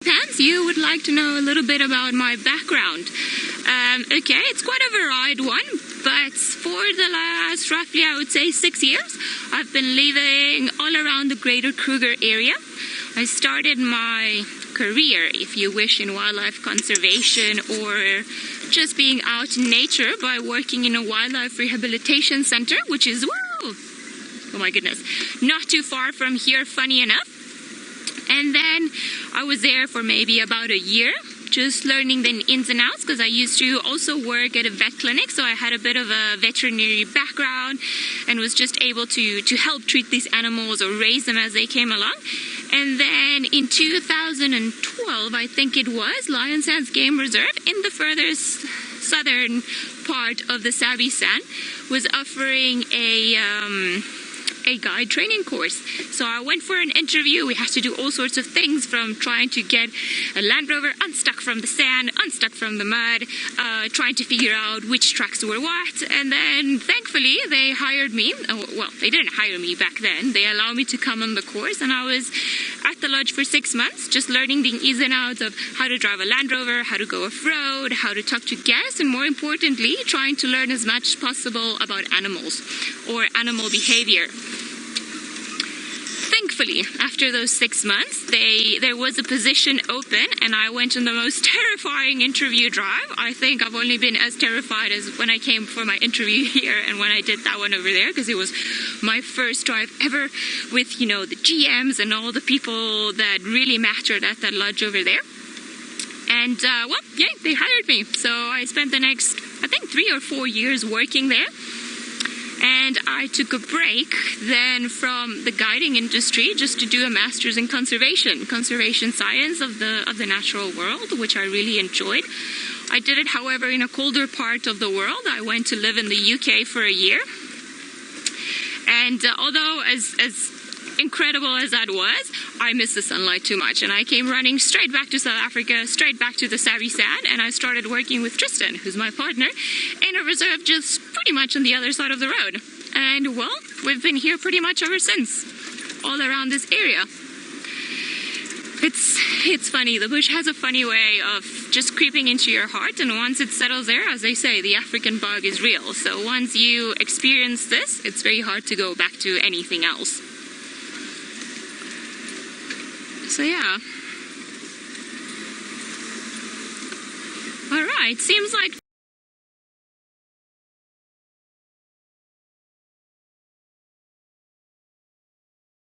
Perhaps you would like to know a little bit about my background. Okay, it's quite a varied one, but for the last roughly, I would say 6 years, I've been living all around the greater Kruger area. I started my career, if you wish, in wildlife conservation or just being out in nature by working in a wildlife rehabilitation center, which is, whoa, oh my goodness, not too far from here, funny enough. And then I was there for maybe about a year, just learning the ins and outs, because I used to also work at a vet clinic, so I had a bit of a veterinary background and was just able to help treat these animals or raise them as they came along. And then in 2012, I think it was, Lion Sands Game Reserve in the furthest southern part of the Sabi Sand was offering a guide training course. So I went for an interview. We had to do all sorts of things, from trying to get a Land Rover unstuck from the sand, unstuck from the mud, trying to figure out which tracks were what. And then thankfully they hired me. Well, they didn't hire me back then. They allowed me to come on the course, and I was at the lodge for 6 months, just learning the ins and outs of how to drive a Land Rover, how to go off-road, how to talk to guests, and more importantly, trying to learn as much as possible about animals or animal behavior. Thankfully, after those 6 months, there was a position open, and I went on the most terrifying interview drive. I think I've only been as terrified as when I came for my interview here and when I did that one over there, because it was my first drive ever with, you know, the GMs and all the people that really mattered at that lodge over there. And, well, yeah, they hired me. So I spent the next, I think, 3 or 4 years working there. And I took a break then from the guiding industry just to do a master's in conservation science of the natural world, which I really enjoyed. I did it, however, in a colder part of the world. I went to live in the UK for a year. And although as incredible as that was, I missed the sunlight too much, and I came running straight back to South Africa, straight back to the Sabi Sand, and I started working with Tristan, who's my partner, in a reserve just pretty much on the other side of the road. And well, we've been here pretty much ever since, all around this area. It's funny, the bush has a funny way of just creeping into your heart, and once it settles there, as they say, the African bug is real. So once you experience this, it's very hard to go back to anything else. So yeah. All right, seems like